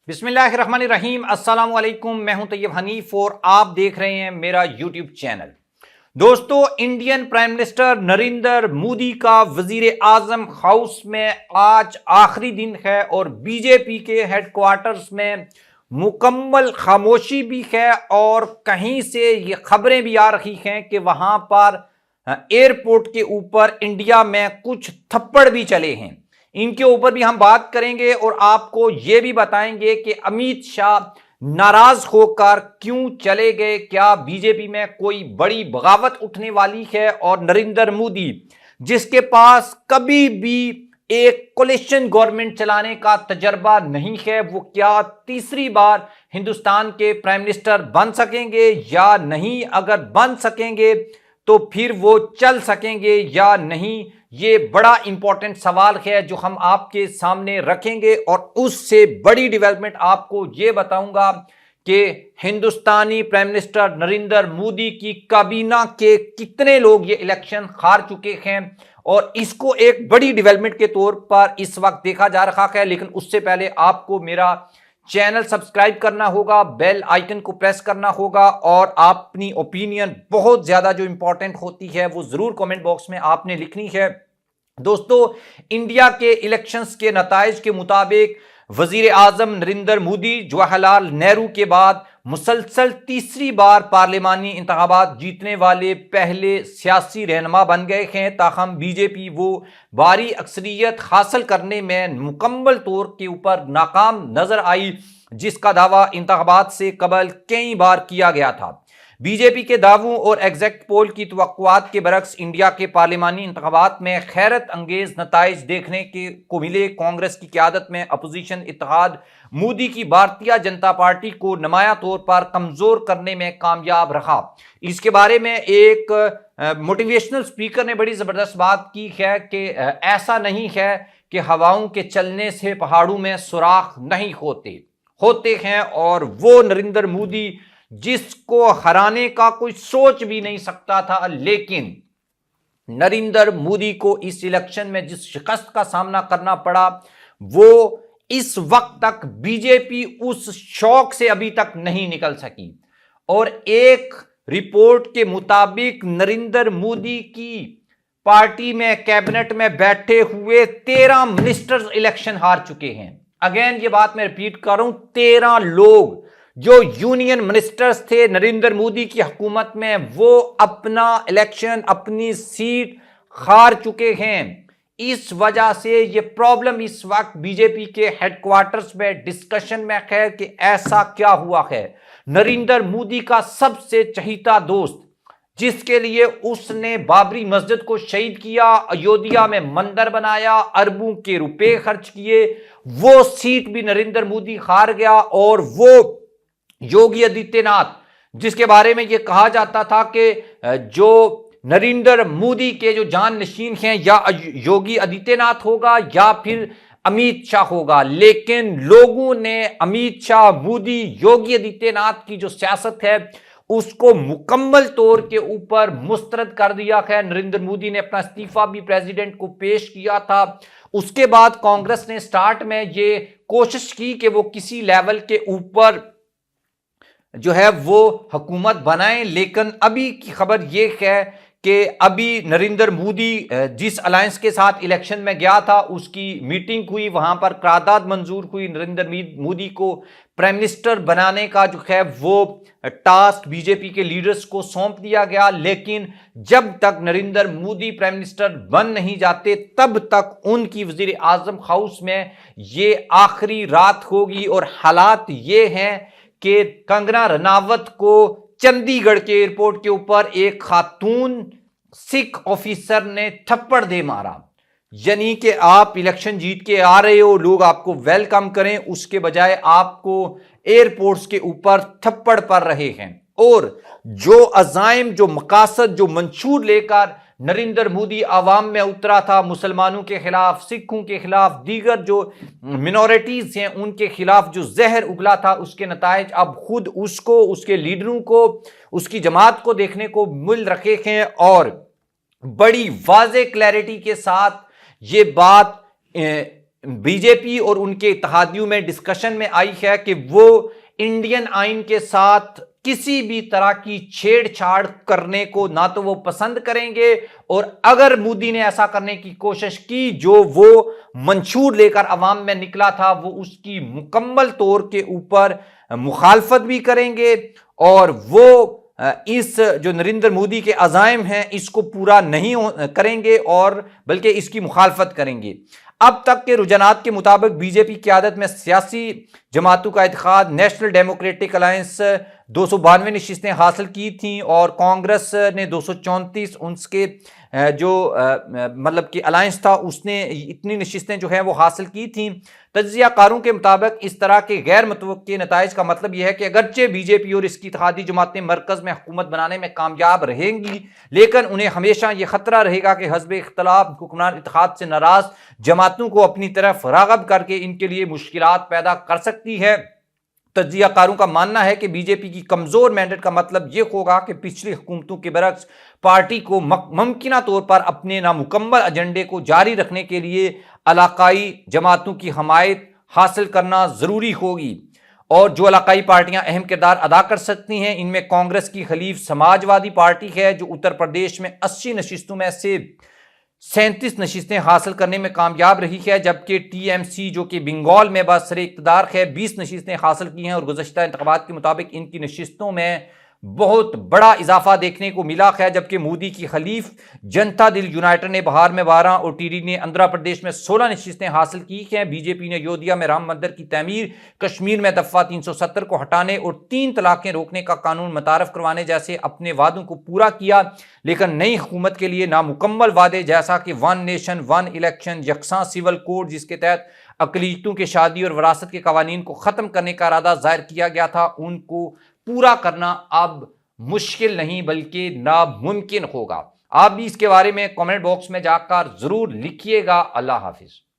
बिस्मिल्लाहिर्रहमानिर्रहीम। अस्सलाम वालेकुम। मैं हूं तैयब हनीफ और आप देख रहे हैं मेरा यूट्यूब चैनल। दोस्तों, Indian prime minister Narendra Modi का वजीर आजम हाउस में आज आखिरी दिन है और बीजेपी के हेडक्वार्टर्स में मुकम्मल खामोशी भी है और कहीं से ये खबरें भी आ रही हैं कि वहां पर एयरपोर्ट के ऊपर इंडिया में कुछ थप्पड़ भी चले हैं। इनके ऊपर भी हम बात करेंगे और आपको यह भी बताएंगे कि अमित शाह नाराज होकर क्यों चले गए, क्या बीजेपी में कोई बड़ी बगावत उठने वाली है और नरेंद्र मोदी जिसके पास कभी भी एक कोलिशन गवर्नमेंट चलाने का तजर्बा नहीं है, वो क्या तीसरी बार हिंदुस्तान के प्राइम मिनिस्टर बन सकेंगे या नहीं? अगर बन सकेंगे तो फिर वो चल सकेंगे या नहीं? ये बड़ा इंपॉर्टेंट सवाल है जो हम आपके सामने रखेंगे और उससे बड़ी डेवलपमेंट आपको ये बताऊंगा कि हिंदुस्तानी प्राइम मिनिस्टर नरेंद्र मोदी की काबीना के कितने लोग ये इलेक्शन हार चुके हैं और इसको एक बड़ी डेवलपमेंट के तौर पर इस वक्त देखा जा रहा है। लेकिन उससे पहले आपको मेरा चैनल सब्सक्राइब करना होगा, बेल आइकन को प्रेस करना होगा और अपनी ओपिनियन बहुत ज्यादा जो इंपॉर्टेंट होती है वो जरूर कमेंट बॉक्स में आपने लिखनी है। दोस्तों, इंडिया के इलेक्शंस के नताइज के मुताबिक वजीर आजम नरेंद्र मोदी जवाहरलाल नेहरू के बाद मुसलसल तीसरी बार पार्लिमानी इंतखाबात जीतने वाले पहले सियासी रहनुमा बन गए हैं। ताहम बीजेपी वो भारी अक्सरियत हासिल करने में मुकम्मल तौर के ऊपर नाकाम नजर आई जिसका दावा इंतखाबात से कबल कई बार किया गया था। बीजेपी के दावों और एग्जैक्ट पोल की तवक्कुआत के बरक्स इंडिया के पार्लिमानी इंतखाबात में हैरत अंगेज नताइज देखने को मिले। कांग्रेस की क़यादत में अपोजिशन इत्तेहाद मोदी की भारतीय जनता पार्टी को नुमाया तौर पर कमजोर करने में कामयाब रहा। इसके बारे में एक मोटिवेशनल स्पीकर ने बड़ी जबरदस्त बात की है कि ऐसा नहीं है कि हवाओं के चलने से पहाड़ों में सुराख नहीं होते हैं और वो नरेंद्र मोदी जिसको हराने का कोई सोच भी नहीं सकता था, लेकिन नरेंद्र मोदी को इस इलेक्शन में जिस शिकस्त का सामना करना पड़ा वो इस वक्त तक बीजेपी उस शौक से अभी तक नहीं निकल सकी। और एक रिपोर्ट के मुताबिक नरेंद्र मोदी की पार्टी में कैबिनेट में बैठे हुए 13 मिनिस्टर्स इलेक्शन हार चुके हैं। अगेन ये बात मैं रिपीट कर रहा हूं, 13 लोग जो यूनियन मिनिस्टर्स थे नरेंद्र मोदी की हुकूमत में वो अपना इलेक्शन, अपनी सीट हार चुके हैं। इस वजह से ये प्रॉब्लम इस वक्त बीजेपी के हेडक्वार्टर्स में डिस्कशन में है कि ऐसा क्या हुआ है। नरेंद्र मोदी का सबसे चहीता दोस्त जिसके लिए उसने बाबरी मस्जिद को शहीद किया, अयोध्या में मंदिर बनाया, अरबों के रुपए खर्च किए, वो सीट भी नरेंद्र मोदी हार गया। और वो योगी आदित्यनाथ जिसके बारे में यह कहा जाता था कि जो नरेंद्र मोदी के जो जाननशीन हैं या योगी आदित्यनाथ होगा या फिर अमित शाह होगा, लेकिन लोगों ने अमित शाह, मोदी, योगी आदित्यनाथ की जो सियासत है उसको मुकम्मल तौर के ऊपर मुस्तरद कर दिया है। नरेंद्र मोदी ने अपना इस्तीफा भी प्रेसिडेंट को पेश किया था। उसके बाद कांग्रेस ने स्टार्ट में ये कोशिश की कि वो किसी लेवल के ऊपर जो है वो हुकूमत बनाएं, लेकिन अभी की खबर ये है कि अभी नरेंद्र मोदी जिस अलायंस के साथ इलेक्शन में गया था उसकी मीटिंग हुई, वहां पर करारदाद मंजूर हुई। नरेंद्र मोदी को प्राइम मिनिस्टर बनाने का जो है वो टास्क बीजेपी के लीडर्स को सौंप दिया गया, लेकिन जब तक नरेंद्र मोदी प्राइम मिनिस्टर बन नहीं जाते तब तक उनकी वजीर आजम हाउस में ये आखिरी रात होगी। और हालात ये हैं कि कंगना रनावत को चंडीगढ़ के एयरपोर्ट के ऊपर एक खातून सिख ऑफिसर ने थप्पड़ दे मारा। यानी कि आप इलेक्शन जीत के आ रहे हो, लोग आपको वेलकम करें, उसके बजाय आपको एयरपोर्ट्स के ऊपर थप्पड़ पड़ रहे हैं। और जो अजाइम, जो मकासद, जो मंशूर लेकर नरेंद्र मोदी आवाम में उतरा था, मुसलमानों के खिलाफ, सिखों के खिलाफ, दीगर जो मिनॉरिटीज हैं उनके खिलाफ जो जहर उगला था, उसके नताइज अब खुद उसको, उसके लीडरों को, उसकी जमात को देखने को मिल रखे हैं। और बड़ी वाज़े क्लैरिटी के साथ ये बात بی جے پی اور ان کے اتحادیوں میں ڈسکشن میں آئی ہے کہ وہ انڈین آئین کے ساتھ کسی بھی طرح کی چھیڑ چھاڑ کرنے کو نہ تو وہ پسند کریں گے، اور اگر مودی نے ایسا کرنے کی کوشش کی جو وہ منشور لے کر عوام میں نکلا تھا، وہ اس کی مکمل طور کے اوپر مخالفت بھی کریں گے، اور وہ اس جو نریندر مودی کے عزائم ہیں اس کو پورا نہیں کریں گے اور بلکہ اس کی مخالفت کریں گے۔ اب تک کے رجحانات کے مطابق بی جے پی قیادت میں سیاسی جماعتوں کا اتحاد نیشنل ڈیموکریٹک الائنس 292 نشستیں حاصل کی تھیں، اور کانگریس نے 234، اس کے جو مطلب کہ الائنس تھا اس نے اتنی نشستیں جو ہیں وہ حاصل کی تھیں۔ تجزیہ کاروں کے مطابق اس طرح کے غیر متوقع نتائج کا مطلب یہ ہے کہ اگرچہ بی جے پی اور اس کی اتحادی جماعتیں مرکز میں حکومت بنانے میں کامیاب رہیں گی، لیکن انہیں ہمیشہ یہ خطرہ رہے گا کہ حزب اختلاف حکمران اتحاد سے ناراض جماعتوں کو اپنی طرف راغب کر کے ان کے لیے مشکلات پیدا کر سکتی ہے۔ تجزیہ کاروں کا ماننا ہے کہ بی جے پی کی کمزور مینڈیٹ کا مطلب یہ ہوگا کہ پچھلی حکومتوں کے برعکس پارٹی کو ممکنہ طور پر اپنے نامکمل ایجنڈے کو جاری رکھنے کے لیے علاقائی جماعتوں کی حمایت حاصل کرنا ضروری ہوگی، اور جو علاقائی پارٹیاں اہم کردار ادا کر سکتی ہیں ان میں کانگریس کی حلیف سماجوادی پارٹی ہے جو اتر پردیش میں 80 نشستوں میں سے 37 نشستیں حاصل کرنے میں کامیاب رہی ہے، جبکہ ٹی ایم سی جو کہ بنگال میں برسر اقتدار ہے 20 نشستیں حاصل کی ہیں، اور گزشتہ انتخابات کے مطابق ان کی نشستوں میں بہت بڑا اضافہ دیکھنے کو ملا ہے، جبکہ مودی کی حلیف جنتا دل یونائٹڈ نے بہار میں 12 اور ٹی ڈی نے آندھرا پردیش میں 16 نشستیں حاصل کی ہیں۔ بی جے پی نے یودھیا میں رام مندر کی تعمیر، کشمیر میں دفعہ 370 کو ہٹانے اور 3 طلاقیں روکنے کا قانون متعارف کروانے جیسے اپنے وعدوں کو پورا کیا، لیکن نئی حکومت کے لیے نامکمل وعدے جیسا کہ ون نیشن ون الیکشن، یکساں سول کوڈ جس کے تحت اقلیتوں کے شادی اور وراثت کے قوانین کو ختم کرنے کا ارادہ ظاہر کیا گیا تھا، ان کو پورا کرنا اب مشکل نہیں بلکہ ناممکن ہوگا۔ آپ بھی اس کے بارے میں کامنٹ باکس میں جا کر ضرور لکھیے گا۔ اللہ حافظ۔